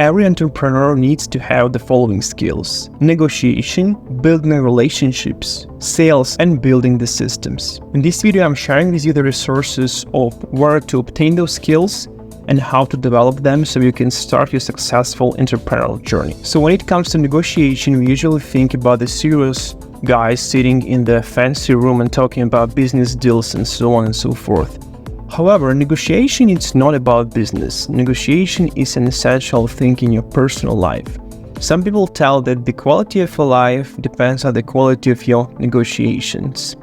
Every entrepreneur needs to have the following skills: negotiation, building relationships, sales, and building the systems. In this video, I'm sharing with you the resources of where to obtain those skills and how to develop them so you can start your successful entrepreneurial journey. So when it comes to negotiation, we usually think about the serious guys sitting in the fancy room and talking about business deals and so on and so forth. However, negotiation is not about business. Negotiation is an essential thing in your personal life. Some people tell that the quality of your life depends on the quality of your negotiations.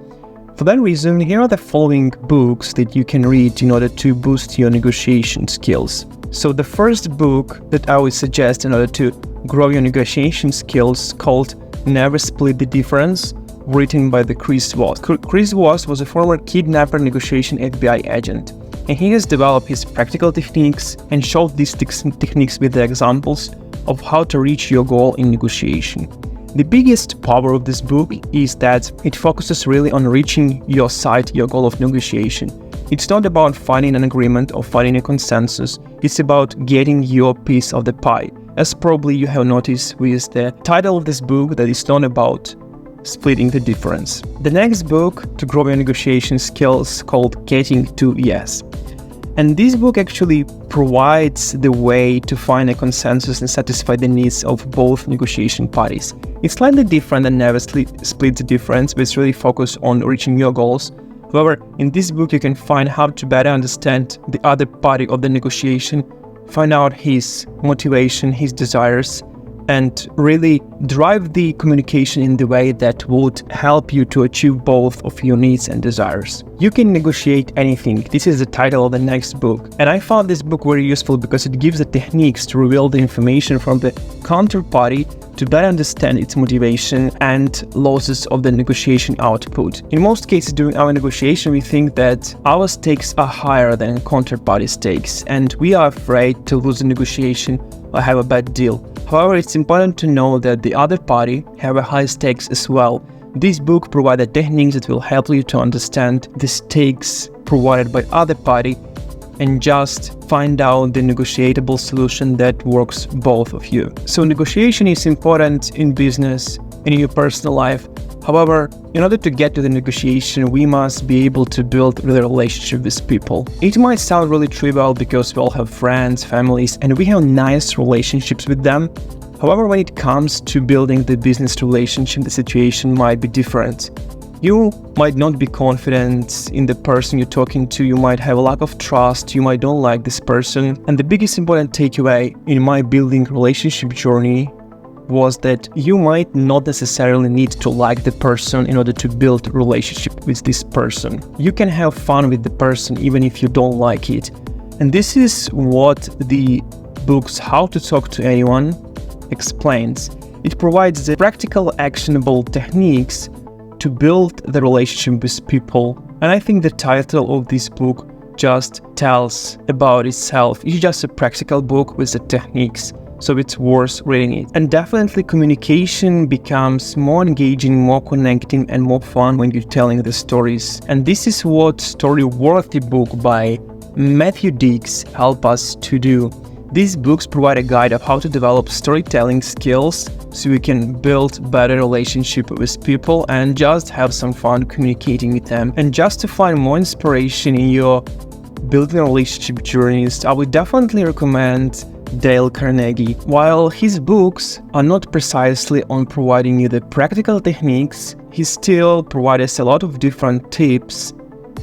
For that reason, here are the following books that you can read in order to boost your negotiation skills. So the first book that I would suggest in order to grow your negotiation skills called Never Split the Difference, written by Chris Voss. Chris Voss was a former kidnapper negotiation FBI agent, and he has developed his practical techniques and showed these techniques with the examples of how to reach your goal in negotiation. The biggest power of this book is that it focuses really on reaching your side, your goal of negotiation. It's not about finding an agreement or finding a consensus, it's about getting your piece of the pie. As probably you have noticed with the title of this book, that it's not about splitting the difference. The next book to grow your negotiation skills called Getting to Yes. And this book actually provides the way to find a consensus and satisfy the needs of both negotiation parties. It's slightly different than Never Split the Difference, but it's really focused on reaching your goals. However, in this book you can find how to better understand the other party of the negotiation, find out his motivation, his desires, and really drive the communication in the way that would help you to achieve both of your needs and desires. You can negotiate anything. This is the title of the next book. And I found this book very useful because it gives the techniques to reveal the information from the counterparty to better understand its motivation and losses of the negotiation output. In most cases during our negotiation, we think that our stakes are higher than counterparty stakes, and we are afraid to lose the negotiation or have a bad deal. However, it's important to know that the other party have a high stakes as well. This book provides the techniques that will help you to understand the stakes provided by other party and just find out the negotiable solution that works both of you. So negotiation is important in business and in your personal life. However, in order to get to the negotiation, we must be able to build the relationship with people. It might sound really trivial because we all have friends, families, and we have nice relationships with them. However, when it comes to building the business relationship, the situation might be different. You might not be confident in the person you're talking to, you might have a lack of trust, you might don't like this person. And the biggest important takeaway in my building relationship journey was that you might not necessarily need to like the person in order to build a relationship with this person. You can have fun with the person even if you don't like it. And this is what the books How to Talk to Anyone explains. It provides the practical, actionable techniques to build the relationship with people. And I think the title of this book just tells about itself. It's just a practical book with the techniques, so it's worth reading it. And definitely communication becomes more engaging, more connecting, and more fun when you're telling the stories. And this is what Story-Worthy book by Matthew Dix help us to do. These books provide a guide of how to develop storytelling skills so you can build better relationship with people and just have some fun communicating with them. And just to find more inspiration in your building relationship journeys, I would definitely recommend Dale Carnegie. While his books are not precisely on providing you the practical techniques, he still provides a lot of different tips,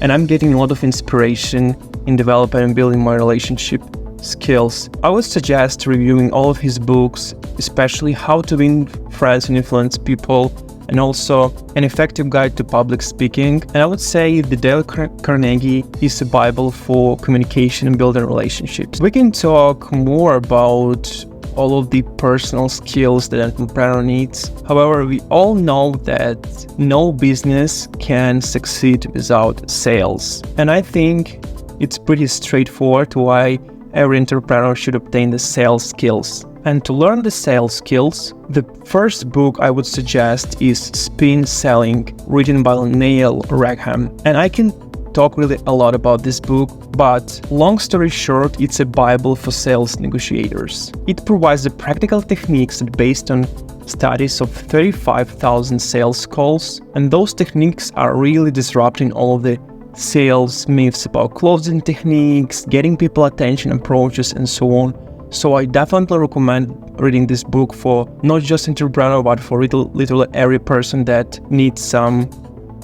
and I'm getting a lot of inspiration in developing and building my relationship skills. I would suggest reviewing all of his books, especially How to Win Friends and Influence People, and also An Effective Guide to Public Speaking. And I would say the Dale Carnegie is a Bible for communication and building relationships. We can talk more about all of the personal skills that an entrepreneur needs. However, we all know that no business can succeed without sales. And I think it's pretty straightforward why every entrepreneur should obtain the sales skills. And to learn the sales skills, the first book I would suggest is Spin Selling, written by Neil Rackham. And I can talk really a lot about this book, but long story short, it's a Bible for sales negotiators. It provides the practical techniques that based on studies of 35,000 sales calls, and those techniques are really disrupting all of the sales myths about closing techniques, getting people attention approaches, and so on. So I definitely recommend reading this book for not just entrepreneur, but for literally every person that needs some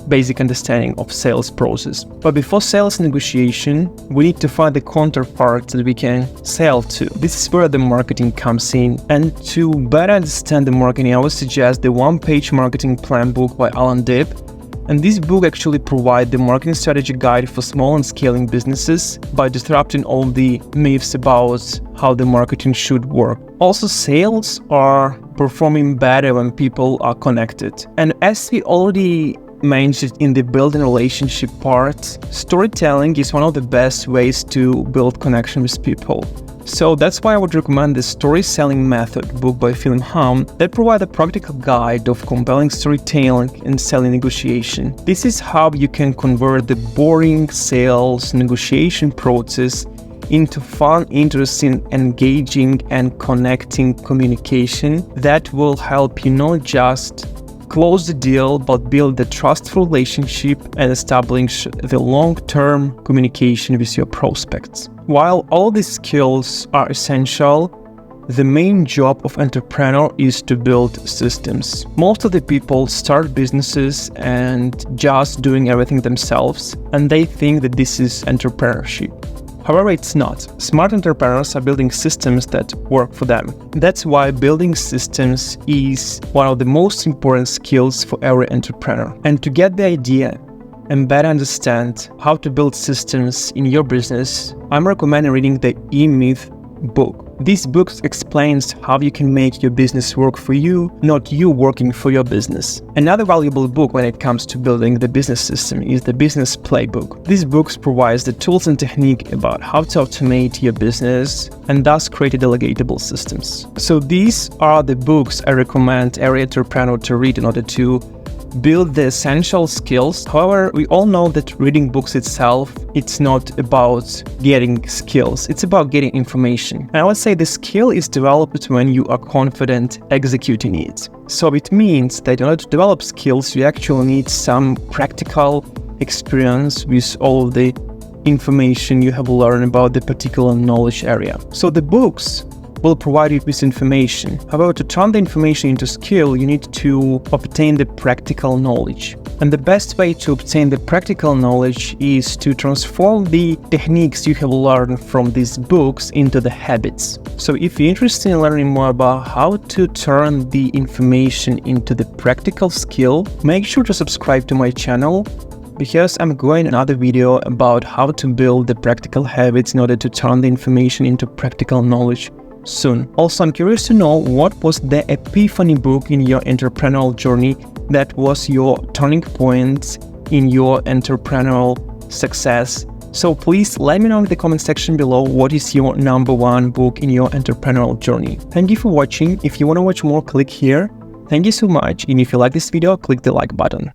basic understanding of sales process. But before sales negotiation, we need to find the counterparts that we can sell to. This is where the marketing comes in. And to better understand the marketing, I would suggest the one-page marketing plan book by Alan Dibb. And this book actually provides the marketing strategy guide for small and scaling businesses by disrupting all the myths about how the marketing should work. Also, sales are performing better when people are connected. And as we already mentioned in the building relationship part, storytelling is one of the best ways to build connection with people. So that's why I would recommend the Story Selling Method book by Philip Hum that provides a practical guide of compelling storytelling and selling negotiation. This is how you can convert the boring sales negotiation process into fun, interesting, engaging, and connecting communication that will help you not just close the deal, but build the trustful relationship and establish the long-term communication with your prospects. While all these skills are essential, the main job of entrepreneur is to build systems. Most of the people start businesses and just doing everything themselves, and they think that this is entrepreneurship. However, it's not. Smart entrepreneurs are building systems that work for them. That's why building systems is one of the most important skills for every entrepreneur. And to get the idea and better understand how to build systems in your business, I'm recommending reading the E-Myth book. This book explains how you can make your business work for you, not you working for your business. Another valuable book when it comes to building the business system is the Business Playbook. This book provides the tools and technique about how to automate your business and thus create delegatable systems. So these are the books I recommend every entrepreneur to read in order to build the essential skills. However, we all know that reading books itself, it's not about getting skills, it's about getting information. And I would say the skill is developed when you are confident executing it. So it means that in order to develop skills, you actually need some practical experience with all of the information you have learned about the particular knowledge area. So the books will provide you with information. However, to turn the information into skill, you need to obtain the practical knowledge. And the best way to obtain the practical knowledge is to transform the techniques you have learned from these books into the habits. So if you're interested in learning more about how to turn the information into the practical skill, make sure to subscribe to my channel, because I'm going another video about how to build the practical habits in order to turn the information into practical knowledge soon. Also, I'm curious to know what was the epiphany book in your entrepreneurial journey that was your turning point in your entrepreneurial success. So please let me know in the comment section below what is your number one book in your entrepreneurial journey. Thank you for watching. If you want to watch more, click here. Thank you so much. And if you like this video, click the like button.